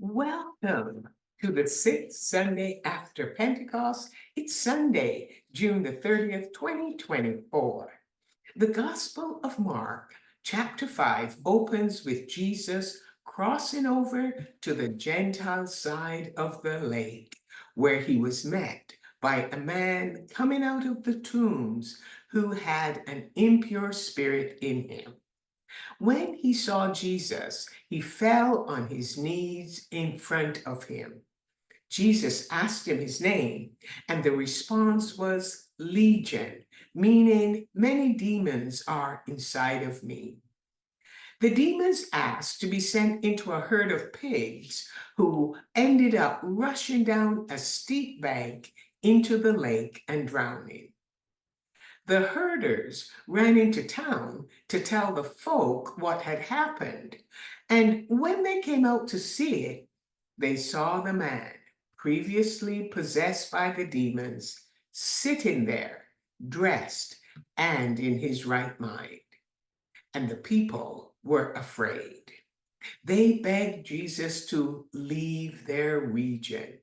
Welcome to the sixth Sunday after Pentecost. It's Sunday, June the 30th, 2024. The Gospel of Mark, chapter 5, opens with Jesus crossing over to the Gentile side of the lake, where he was met by a man coming out of the tombs who had an impure spirit in him. When he saw Jesus, he fell on his knees in front of him. Jesus asked him his name, and the response was Legion, meaning many demons are inside of me. The demons asked to be sent into a herd of pigs who ended up rushing down a steep bank into the lake and drowning. The herders ran into town to tell the folk what had happened, and when they came out to see it, they saw the man, previously possessed by the demons, sitting there, dressed and in his right mind. And the people were afraid. They begged Jesus to leave their region,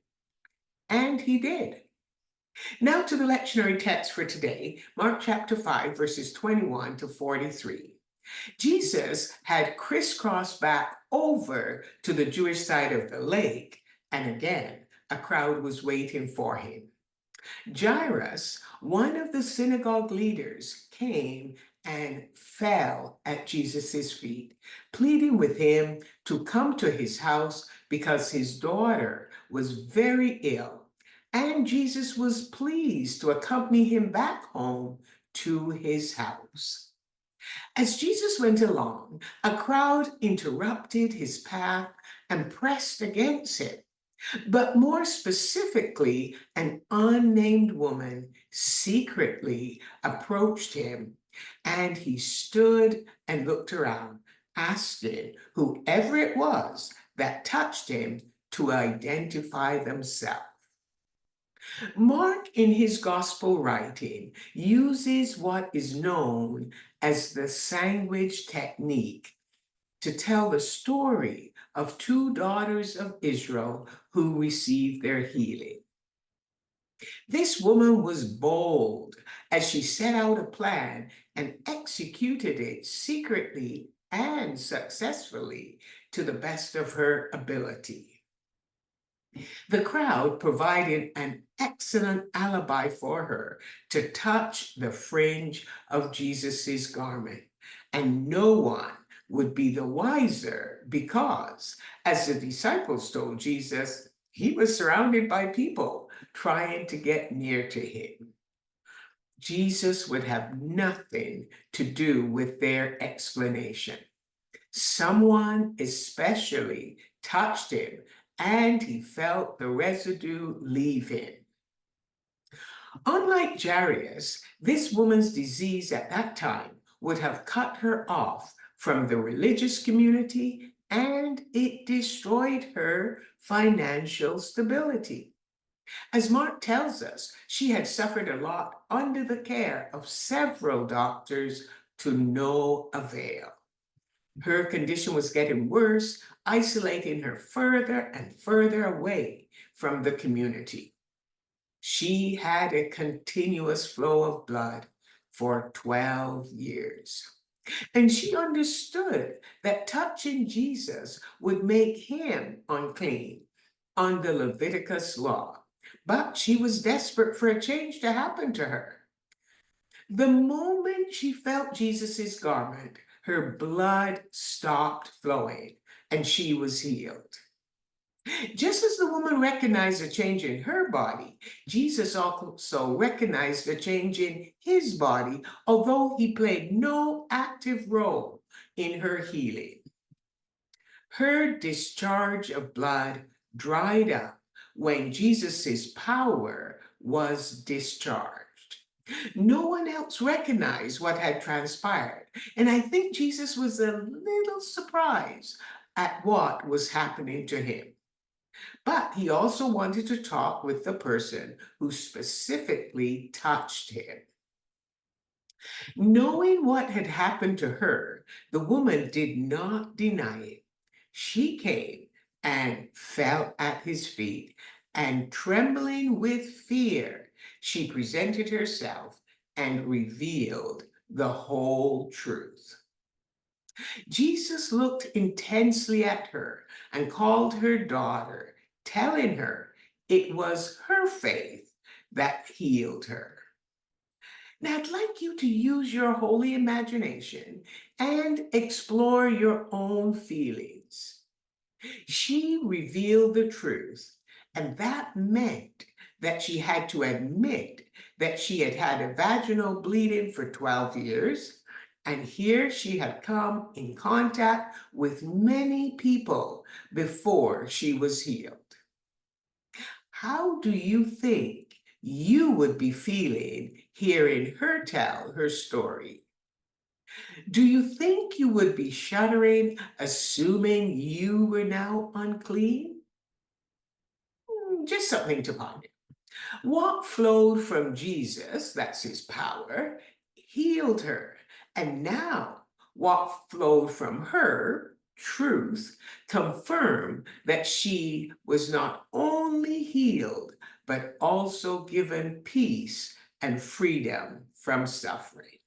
and he did. Now to the lectionary text for today, Mark chapter 5, verses 21 to 43. Jesus had crisscrossed back over to the Jewish side of the lake, and again, a crowd was waiting for him. Jairus, one of the synagogue leaders, came and fell at Jesus' feet, pleading with him to come to his house because his daughter was very ill. And Jesus was pleased to accompany him back home to his house. As Jesus went along, a crowd interrupted his path and pressed against him. But more specifically, an unnamed woman secretly approached him, and he stood and looked around, asking whoever it was that touched him to identify themselves. Mark, in his gospel writing, uses what is known as the sandwich technique to tell the story of two daughters of Israel who received their healing. This woman was bold as she set out a plan and executed it secretly and successfully to the best of her ability. The crowd provided an excellent alibi for her to touch the fringe of Jesus's garment, and no one would be the wiser because, as the disciples told Jesus, he was surrounded by people trying to get near to him. Jesus would have nothing to do with their explanation. Someone especially touched him, and he felt the residue leave him. Unlike Jairus, this woman's disease at that time would have cut her off from the religious community, and it destroyed her financial stability. As Mark tells us, she had suffered a lot under the care of several doctors to no avail. Her condition was getting worse, isolating her further and further away from the community. She had a continuous flow of blood for 12 years. And she understood that touching Jesus would make him unclean under Leviticus law. But she was desperate for a change to happen to her. The moment she felt Jesus's garment, her blood stopped flowing and she was healed. Just as the woman recognized a change in her body, Jesus also recognized a change in his body, although he played no active role in her healing. Her discharge of blood dried up when Jesus's power was discharged. No one else recognized what had transpired, and I think Jesus was a little surprised at what was happening to him. But he also wanted to talk with the person who specifically touched him. Knowing what had happened to her, the woman did not deny it. She came and fell at his feet, and trembling with fear, she presented herself and revealed the whole truth. Jesus looked intensely at her and called her daughter, telling her it was her faith that healed her. Now, I'd like you to use your holy imagination and explore your own feelings. She revealed the truth, and that meant that she had to admit that she had had a vaginal bleeding for 12 years, and here she had come in contact with many people before she was healed. How do you think you would be feeling hearing her tell her story? Do you think you would be shuddering, assuming you were now unclean? Just something to ponder. What flowed from Jesus, that's his power, healed her. And now what flowed from her, truth, confirmed that she was not only healed, but also given peace and freedom from suffering.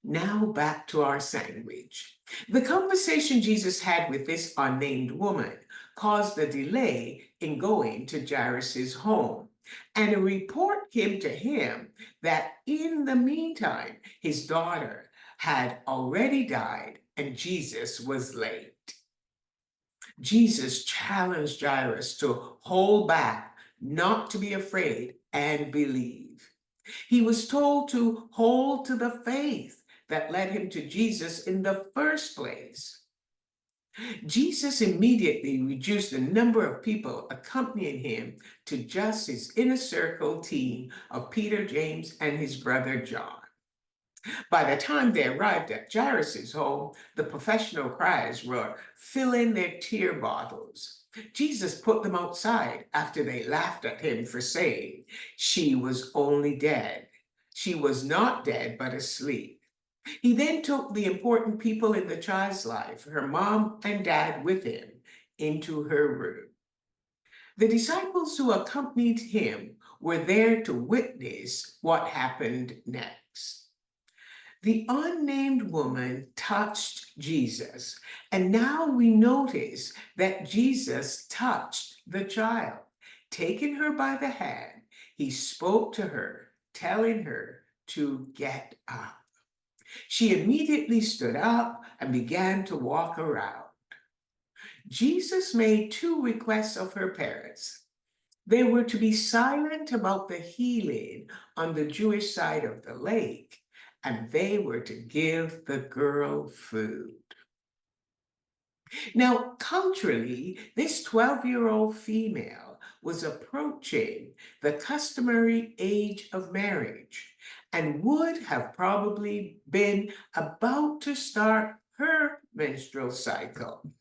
Now back to our sandwich. The conversation Jesus had with this unnamed woman caused a delay in going to Jairus' home. And a report came to him that in the meantime, his daughter had already died and Jesus was late. Jesus challenged Jairus to hold back, not to be afraid, and believe. He was told to hold to the faith that led him to Jesus in the first place. Jesus immediately reduced the number of people accompanying him to just his inner circle team of Peter, James, and his brother John. By the time they arrived at Jairus' home, the professional criers were filling their tear bottles. Jesus put them outside after they laughed at him for saying she was only dead. She was not dead, but asleep. He then took the important people in the child's life, her mom and dad with him, into her room. The disciples who accompanied him were there to witness what happened next. The unnamed woman touched Jesus, and now we notice that Jesus touched the child. Taking her by the hand, he spoke to her, telling her to get up. She immediately stood up and began to walk around. Jesus made two requests of her parents. They were to be silent about the healing on the Jewish side of the lake, and they were to give the girl food. Now, culturally, this 12-year-old female was approaching the customary age of marriage and would have probably been about to start her menstrual cycle.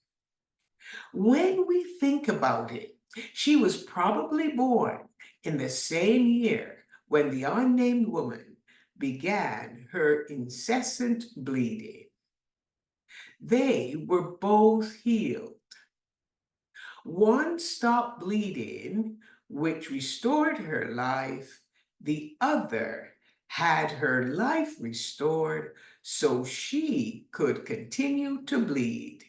When we think about it, she was probably born in the same year when the unnamed woman began her incessant bleeding. They were both healed. One stopped bleeding, which restored her life. The other had her life restored so she could continue to bleed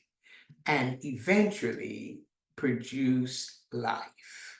and eventually produce life.